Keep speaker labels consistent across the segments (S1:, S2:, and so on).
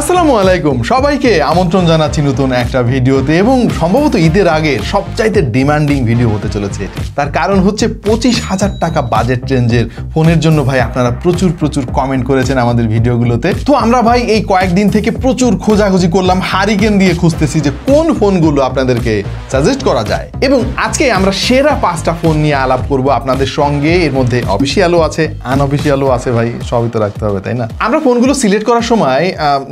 S1: আসসালামু আলাইকুম, সবাইকে আমন্ত্রণ জানাচ্ছি নতুন একটা ভিডিওতে এবং সম্ভবত ঈদের আগে সবচাইতে ডিমান্ডিং ভিডিও হতে চলেছে। তার কারণ হচ্ছে 25,000 টাকা বাজেট রেঞ্জের ফোনের জন্য ভাই আপনারা প্রচুর কমেন্ট করেছেন আমাদের ভিডিওগুলোতে। তো আমরা ভাই এই কয়েকদিন থেকে প্রচুর খোঁজাখুঁজি করলাম, হারিকেন দিয়ে খুঁজতেছি যে কোন ফোনগুলো আপনাদেরকে সাজেস্ট করা যায়। এবং আজকে আমরা সেরা 5টা ফোন নিয়ে আলাপ করব আপনাদের সঙ্গে। এর মধ্যে অফিসিয়ালও আছে, আনঅফিসিয়ালও আছে, ভাই সবই তো রাখতে হবে তাই না। আমরা ফোনগুলো সিলেক্ট করার সময়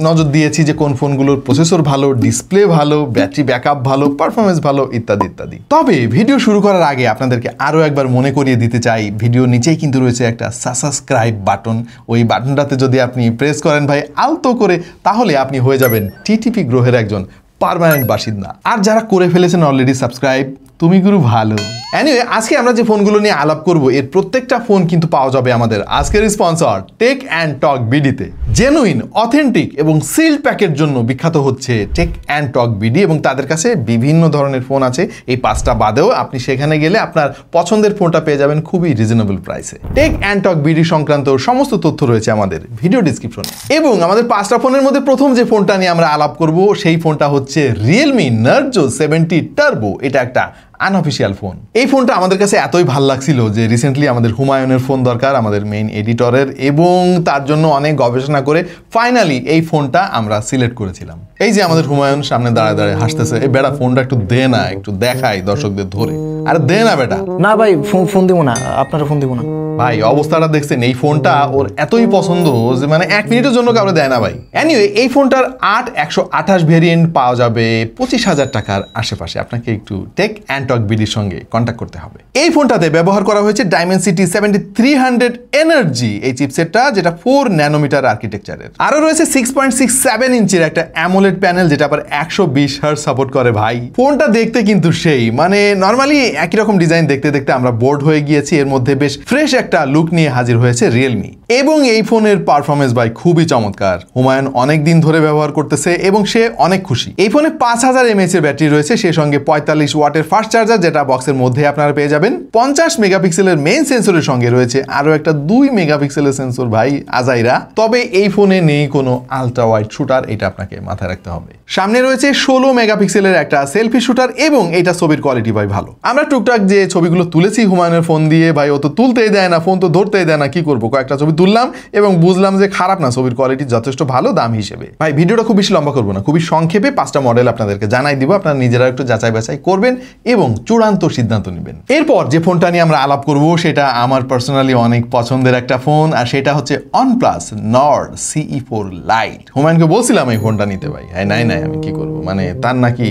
S1: নজর দিয়েছি যে কোন ফোনগুলোর প্রসেসর ভালো, ডিসপ্লে ভালো, ব্যাটারি ব্যাকআপ ভালো, পারফরমেন্স ভালো ইত্যাদি। তবে ভিডিও শুরু করার আগে আপনাদেরকে আরও একবার মনে করিয়ে দিতে চাই, ভিডিও নিচেই কিন্তু রয়েছে একটা সাবস্ক্রাইব বাটন। ওই বাটনটাতে যদি আপনি প্রেস করেন ভাই আলতো করে, তাহলে আপনি হয়ে যাবেন টিটিপি গ্রহের একজন পার্মানেন্ট বাসিন্দা। আর যারা করে ফেলেছেন অলরেডি সাবস্ক্রাইব, তুমি গুরু ভালো। এনিওয়ে, আজকে আমরা যে ফোনগুলো নিয়ে আলাপ করব এর প্রত্যেকটা ফোন কিন্তু পাওয়া যাবে আমাদের আজকের স্পন্সর টেক অ্যান্ড টক বিডিতে। জেনুইন, অথেন্টিক এবং সিল্ড প্যাকের জন্য বিখ্যাত হচ্ছে টেক অ্যান্ড টক বিডি এবং তাদের কাছে বিভিন্ন ধরনের ফোন আছে। এই 5টা বাদেও আপনি সেখানে গেলে আপনার পছন্দের ফোনটা পেয়ে যাবেন খুবই রিজনেবল প্রাইসে। টেক অ্যান্ড টক বিডি সংক্রান্ত সমস্ত তথ্য রয়েছে আমাদের ভিডিও ডিসক্রিপশনে। এবং আমাদের 5টা ফোনের মধ্যে প্রথম যে ফোনটা নিয়ে আমরা আলাপ করব সেই ফোনটা হচ্ছে রিয়েলমি নার্জো 70 টার্বো। এটা একটা আনঅফিসিয়াল ফোন। এই ফোনটা আমাদের কাছে এতই ভাল লাগছিল যে রিসেন্টলি আমাদের হুমায়ুনের ফোন দরকার, আমাদের মেইন এডিটরের, এবং তার জন্য অনেক গবেষণা করে ফাইনালি এই ফোনটা আমরা সিলেক্ট করেছিলাম। এই যে আমাদের হুমায়ুন সামনে দাঁড়ায় হাসতেছে, এই বেটা ফোনটা একটু দে না, একটু দেখাই দর্শকদের ধরে। আরে দে না বেটা।
S2: না ভাই, ফোন দিব না, আপনারা ফোন দিব না
S1: ভাই। অবস্থাটা দেখছেন, এই ফোনটা ওর এতই পছন্দ যে মানে 1 মিনিটের জন্য কাউরে দেয় না ভাই। এনিওয়ে, এই ফোনটার 8128 ভেরিয়েন্ট পাওয়া যাবে 25,000 টাকার আশেপাশে। আপনাকে একটু টেক অ্যান্ড টক বিডির সঙ্গে কন্ট্যাক্ট করতে হবে। এই ফোনটাতে ব্যবহার করা হয়েছে ডাইমেনসিটি 7300 এনার্জি এই চিপসেটটা, যেটা 4 ন্যানোমিটার আর্কিটেকচারের। আরো রয়েছে 6.67 ইঞ্চির একটা অ্যামোলেড প্যানেল, যেটা আবার 120 হার্জ সাপোর্ট করে ভাই। ফোনটা দেখতে কিন্তু সেই মানে নর্মালি একই রকম ডিজাইন দেখতে আমরা বোর্ড হয়ে গিয়েছি। এর মধ্যে বেশ ফ্রেশ একটা লুক নিয়ে হাজির হয়েছে রিয়েলমি। এবং এই ফোনের পারফরমেন্স ভাই খুবই চমৎকার। হুমায়ুন অনেক দিন ধরে ব্যবহার করতেছে এবং সে অনেক খুশি। এই ফোনে 5000 mAh এর ব্যাটারি রয়েছে, সে সঙ্গে 45 ওয়াটের ফাস্ট চার্জার, যেটা বক্সের মধ্যে আপনারা পেয়ে যাবেন। 50 মেগাপিক্সেলের মেইন সেন্সরের সঙ্গে রয়েছে আরো একটা 2 মেগাপিক্সেলের সেন্সর ভাই, আজাইরা। তবে এই ফোনে নেই কোনো আলট্রা ওয়াইড শুটার, এটা আপনাকে মাথায় রাখতে হবে। সামনে রয়েছে 16 মেগাপিক্সেলের একটা সেলফি শুটার এবং এটা ছবির কোয়ালিটি ভাই ভালো। আমরা টুকটাক যে ছবিগুলো তুলেছি হুমায়ুনের ফোন দিয়ে, ভাই ও তো তুলতেই দেয় না, ফোন তো ধরতেই দেয় না, কি করবো। কয়েকটা ছবি তুললাম এবং বুঝলাম যে খারাপ না, ছবির কোয়ালিটি যথেষ্ট ভালো দাম হিসেবে। ভাই ভিডিওটা খুব বেশি লম্বা করবো না, খুবই সংক্ষেপে 5টা মডেল আপনাদেরকে জানাই দিব, আপনারা নিজেরা একটু যাচাই বাছাই করবেন এবং চূড়ান্ত সিদ্ধান্ত নেবেন। এরপর যে ফোনটা নিয়ে আমরা আলাপ করব সেটা আমার পার্সোনালি অনেক পছন্দের একটা ফোন, আর সেটা হচ্ছে OnePlus Nord CE4 Lite। হুমায়ুনকে বলছিলাম এই ফোনটা নিতে ভাই, হ্যাঁ নাই আমি কি করবো, মানে তার নাকি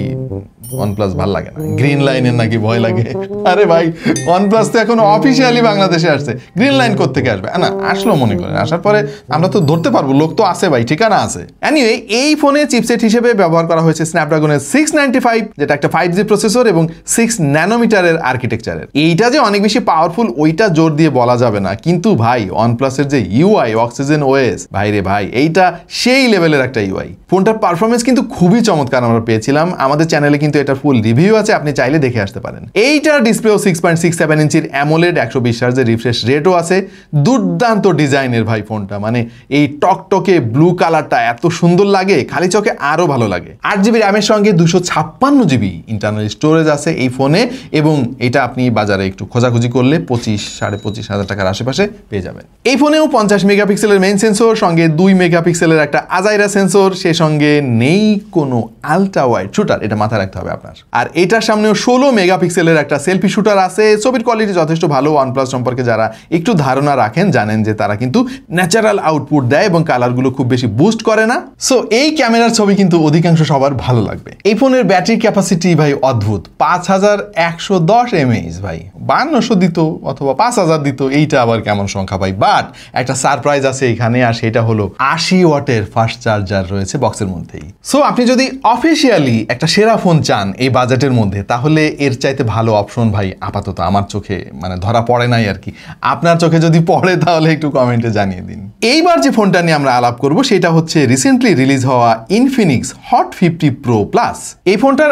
S1: OnePlus ভাল লাগে না, গ্রিন লাইনের নাকি ভয় লাগে। আরে ভাই, OnePlus তো এখন অফিসিয়ালি বাংলাদেশে আসছে, গ্রিন লাইন কোত্থেকে আসবে? না আসলো মনে করেন, আসার পরে আমরা তো ধরতে পারবো, লোক তো আছে ভাই, ঠিকানা আছে। এনিওয়ে, এই ফোনে চিপসেট হিসেবে ব্যবহার করা হয়েছে স্ন্যাপড্রাগনের 695, যেটা একটা 5G প্রসেসর এবং 6 ন্যানোমিটারের আর্কিটেকচারের। এইটা যে অনেক বেশি পাওয়ারফুল ওইটা জোর দিয়ে বলা যাবে না, কিন্তু ভাই OnePlus-এর যে UI অক্সিজেন OS ভাই রে ভাই, এইটা সেই লেভেলের একটা UI। ফোনটার পারফরমেন্স কিন্তু খুবই চমৎকার আমরা পেয়েছিলাম। আমাদের চ্যানেলে কিন্তু এটা ফুল রিভিউ আছে, আপনি চাইলে দেখে আসতে পারেন। এইটার ডিসপ্লেও 6.67 ইঞ্চির অ্যামোলেড, 120 হার্জের রিফ্রেশ রেটও আছে। দুর্দান্ত ডিজাইনের ভাই ফোনটা, মানে এই টকটকে ব্লু কালারটা এত সুন্দর লাগে, খালি চোখে আরো ভালো লাগে। 8GB র্যামের সঙ্গে 256GB ইন্টারনাল স্টোরেজ আছে এই ফোনে, এবং এটা আপনি বাজারে একটু খোঁজাখুঁজি করলে 25,000-25,500 টাকার আশেপাশে পেয়ে যাবেন। এই ফোনেও 50 মেগাপিক্সেলের মেইন সেন্সর, সঙ্গে 2 মেগাপিক্সেলের একটা আজাইরা সেন্সর, সে সঙ্গে নেই কোনো আলট্রা ওয়াইড শুটার, এটা মাথায় রাখতে হবে আপনার। আর এটার সামনেও 16 মেগাপিক্সেলের একটা সেলফি শুটার আছে। ছবির কোয়ালিটি যথেষ্ট ভালো। OnePlus সম্পর্কে যারা একটু ধারণা রাখেন জানেন যে তারা কিন্তু ন্যাচারাল আউটপুট দেয় এবং কালারগুলো খুব বেশি বুস্ট করে না। সো এই ক্যামেরার ছবি কিন্তু অধিকাংশ সবার ভালো লাগবে। এই ফোনের ব্যাটারি ক্যাপাসিটি ভাই অদ্ভুত, 5110 mAh ভাই। 5200 দিত অথবা 5000 দিত, এইটা আবার কেমন সংখ্যা ভাই। বাট একটা সারপ্রাইজ আছে এখানে, আর সেটা হলো 80 ওয়াটের ফাস্ট চার্জার রয়েছে বক্সের মধ্যেই। সো আপনি যদি অফিসিয়ালি একটা সেরা ফোন চান চান এই বাজেটের মধ্যে, তাহলে এর চাইতে ভালো অপশন ভাই আপাতত আমার চোখে মানে ধরা পড়ে নাই আর কি। আপনার চোখে যদি পড়ে তাহলে একটু কমেন্টে জানিয়ে দিন। এইবার যে ফোনটা নিয়ে আমরা আলাপ করব সেটা হচ্ছে রিসেন্টলি রিলিজ হওয়া ইনফিনিক্স হট 50 প্রো প্লাস। এই ফোনটার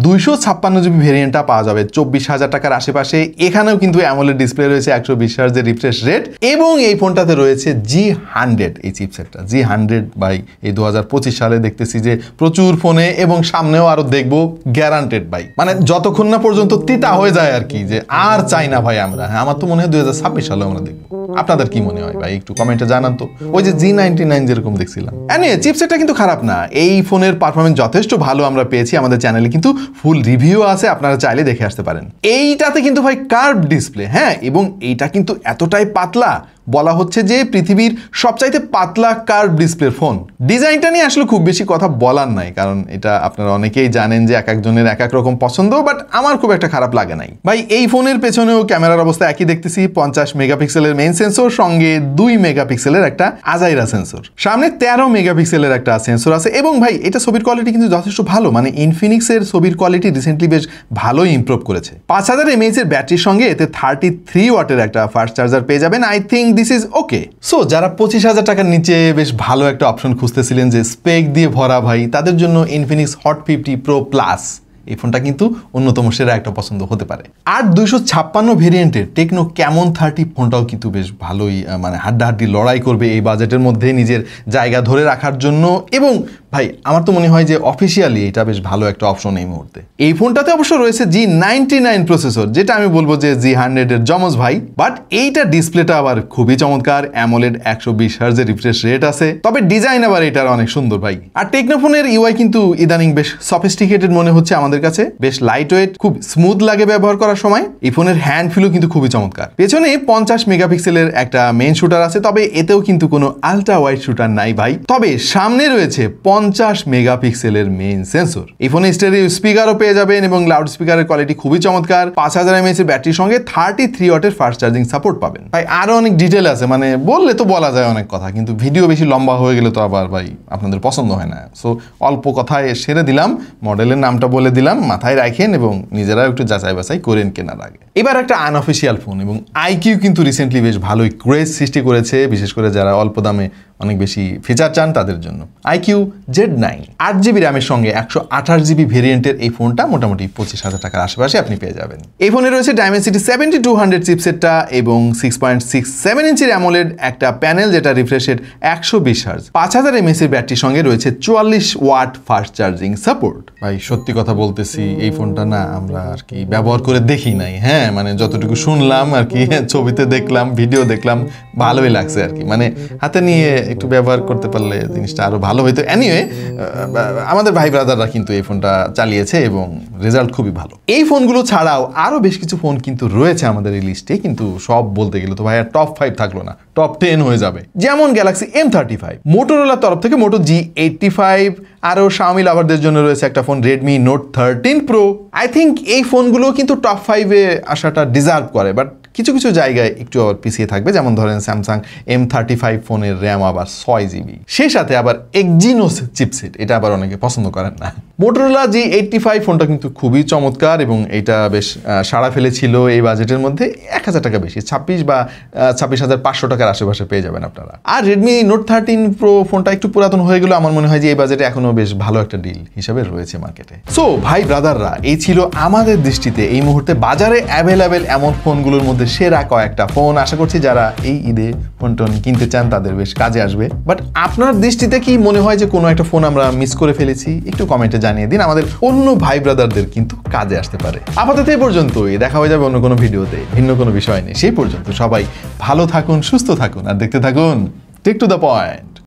S1: 256GB ভেরিয়েন্টটা পাওয়া যাবে 24,000 টাকার আশেপাশে। এখানেও কিন্তু অ্যামোলেড ডিসপ্লে রয়েছে, 120 হার্টজের রিফ্রেশ রেট, এবং এই ফোনটাতে রয়েছে G100 এই চিপসেটটা। G100 ভাই এই 2025 সালে দেখতেছি যে প্রচুর ফোনে, এবং সামনেও আরো দেখবো, গ্যারান্টেড ভাই। মানে যতক্ষণ না পর্যন্ত তিতা হয়ে যায় আর কি, যে আর চাই না ভাই আমরা। হ্যাঁ, আমার তো মনে হয় 2026 সালে আমরা দেখবো। আপনাদের কি মনে হয় ভাই একটু কমেন্টে জানান তো। ওই যে G99 যেরকম দেখছিলাম। এনিওয়ে, চিপসেটটা কিন্তু খারাপ না, এই ফোনের পারফরমেন্স যথেষ্ট ভালো আমরা পেয়েছি। আমাদের চ্যানেলে কিন্তু ফুল রিভিউ আছে, আপনারা চাইলে দেখে আসতে পারেন। এইটাতে কিন্তু ভাই কার্ভ ডিসপ্লে, হ্যাঁ, এবং এইটা কিন্তু এতটাই পাতলা, বলা হচ্ছে যে পৃথিবীর সবচাইতে পাতলা কার্ভ ডিসপ্লের ফোন। ডিজাইনটা নিয়ে আসলে খুব বেশি কথা বলার নাই, কারণ এটা আপনারা অনেকেই জানেন যে এক একজনের এক এক রকম পছন্দ, বাট আমার খুব একটা খারাপ লাগে নাই ভাই। এই ফোনের পেছনেও ক্যামেরার অবস্থা একই দেখতেছি, 50 মেগাপিক্সেলের মেইন সেন্সর, সঙ্গে 2 মেগাপিক্সেলের একটা আজাইরা সেন্সর, সামনে 13 মেগাপিক্সেলের একটা সেন্সর আছে। এবং ভাই এটা ছবির কোয়ালিটি কিন্তু যথেষ্ট ভালো, মানে ইনফিনিক্সের ছবির কোয়ালিটি রিসেন্টলি বেশ ভালোই ইমপ্রুভ করেছে। 5000 mAh এর ব্যাটারির সঙ্গে এতে 33 ওয়াটের একটা ফাস্ট চার্জার পেয়ে যাবেন। I think this is okay. So যারা 25,000 টাকার নিচে বেশ ভালো একটা অপশন খুঁজতেছিলেন যে স্পেক দিয়ে ভরা ভাই, তাদের জন্য ইনফিনিক্স হট 50 প্রো প্লাস এই ফোনটা কিন্তু অন্যতম সেরা একটা পছন্দ হতে পারে। আর 256 ভেরিয়েন্টের টেকনো ক্যামন 30 ফোনটাও কিন্তু বেশ ভালোই, মানে হাড্ডাহাড্ডি লড়াই করবে এই বাজেটের মধ্যে নিজের জায়গা ধরে রাখার জন্য। এবং ভাই আমার তো মনে হয় যে অফিসিয়ালি এটা বেশ ভালো একটা অপশন এই মুহূর্তে। এই ফোনটাতে অবশ্য রয়েছে G99 প্রসেসর, যেটা আমি বলবো যে G100 এর জমজ ভাই। বাট এইটা ডিসপ্লেটা আবার খুবই চমৎকার, অ্যামোলেড 120 হার্টজের রিফ্রেশ রেট আছে, তবে ডিজাইন আবার এটার অনেক সুন্দর ভাই। আর টেকনো ফোনের ইউআই কিন্তু ইদানিং বেশ সফিস্টিকেটেড মনে হচ্ছে আমাদের কাছে, বেশ লাইট ওয়েট, খুব স্মুথ লাগে ব্যবহার করার সময়। এই ফোনের হ্যান্ড ফিলও কিন্তু খুবই চমৎকার। পেছনে 50 মেগাপিক্সেলের একটা মেইন শুটার আছে, তবে এতেও কিন্তু কোনো আলট্রা ওয়াইড শুটার নাই ভাই। তবে সামনে রয়েছে 50 মেগাপিক্সেলের মেইন সেন্সর। এই ফোনে স্টেরিও স্পিকারও পেয়ে যাবেন, এবং লাউড স্পিকারের কোয়ালিটি খুবই চমৎকার। 5000 mAh এর ব্যাটারির সঙ্গে 33 ওয়াটের ফাস্ট চার্জিং সাপোর্ট পাবেন। ভাই আরো অনেক ডিটেল আছে, মানে বললে তো বলা যায় অনেক কথা, কিন্তু ভিডিও বেশি লম্বা হয়ে গেলে তো আবার ভাই আপনাদের পছন্দ হয় না। সো অল্প কথায় সেরে দিলাম, মডেলের নামটা বলে দিলাম, মাথায় রাখেন এবং নিজেরাও একটু যাচাই বাছাই করেন কেনার আগে। এবার একটা আনঅফিসিয়াল ফোন, এবং আইকিউ কিন্তু রিসেন্টলি বেশ ভালোই ক্রেজ সৃষ্টি করেছে, বিশেষ করে যারা অল্প দামে অনেক বেশি ফিচার চান তাদের জন্য। আইকিউ Z9 8GB র্যামের সঙ্গে 128GB ভেরিয়েন্টের এই ফোনটা মোটামুটি 25,000 টাকার আশেপাশে আপনি পেয়ে যাবেন। এই ফোনে রয়েছে Dimensity 7200 চিপসেটটা, এবং 6.67 ইঞ্চির অ্যামোলেড একটা প্যানেল, যেটা রিফ্রেশ রেট 120 হার্জ। 5000 mAh এর ব্যাটারির সঙ্গে রয়েছে 44 ওয়াট ফাস্ট চার্জিং সাপোর্ট। ভাই সত্যি কথা বলতেছি, এই ফোনটা না আমরা আর কি ব্যবহার করে দেখি নাই, হ্যাঁ, মানে যতটুকু শুনলাম আর কি, ছবিতে দেখলাম, ভিডিও দেখলাম, ভালোই লাগছে আর কি। মানে হাতে নিয়ে একটু ব্যবহার করতে পারলে জিনিসটা আরো ভালো হইতো। এনিওয়ে, আমাদের ভাই ব্রাদাররা কিন্তু এই ফোনটা চালিয়েছে এবং রেজাল্ট খুবই ভালো। এই ফোনগুলো ছাড়াও আরো বেশ কিছু ফোন কিন্তু রয়েছে আমাদের এই লিস্টে, কিন্তু সব বলতে গেলে তো ভাই আর টপ 5 থাকলো না, টপ 10 হয়ে যাবে। যেমন গ্যালাক্সি M35, মোটোরোলার তরফ থেকে মোটো G85, আরও Xiaomi লাভারদের জন্য রয়েছে একটা phone Redmi Note 13 Pro। I think এই ফোনগুলো কিন্তু টপ 5-এ আসাটা ডিজার্ভ করে, বাট কিছু কিছু জায়গায় একটু আবার পিছিয়ে থাকবে। যেমন ধরেন স্যামসাং M35 ফোনের র্যাম আবার 6GB, সেই সাথে আবার এক্সিনোস চিপসেট, এটা আবার অনেকে পছন্দ করেন না। মোটোরোলা G85 ফোনটা কিন্তু খুবই চমৎকার, এবং এটা বেশ সাড়া ফেলেছিল এই বাজেটের মধ্যে। 1000 টাকা বেশি, 26 বা 26,500 টাকার আশেপাশে পেয়ে যাবেন আপনারা। আর Redmi Note 13 Pro ফোনটা একটু পুরাতন হয়ে গেল, আমার মনে হয় যে এই বাজেটে এখনো বেশ ভালো একটা ডিল হিসাবে রয়েছে মার্কেটে। সো ভাই ব্রাদাররা, এই ছিল আমাদের দৃষ্টিতে এই মুহূর্তে বাজারে অ্যাভেলেবেল এমন ফোনগুলোর মধ্যে সেরা কয়েকটা ফোন। আশা করছি যারা এই ঈদে ফোন টোন কিনতে চান তাদের বেশ কাজে আসবে। বাট আপনার দৃষ্টিতে কি মনে হয় যে কোনো একটা ফোন আমরা মিস করে ফেলেছি? একটু কমেন্টে জানিয়ে দিন, আমাদের অন্য ভাই ব্রাদারদের কিন্তু কাজে আসতে পারে। আপাতত এই পর্যন্তই, দেখা হয়ে যাবে অন্য কোনো ভিডিওতে ভিন্ন কোনো বিষয় নেই। সেই পর্যন্ত সবাই ভালো থাকুন, সুস্থ থাকুন, আর দেখতে থাকুন টেক টু দ্য পয়েন্ট।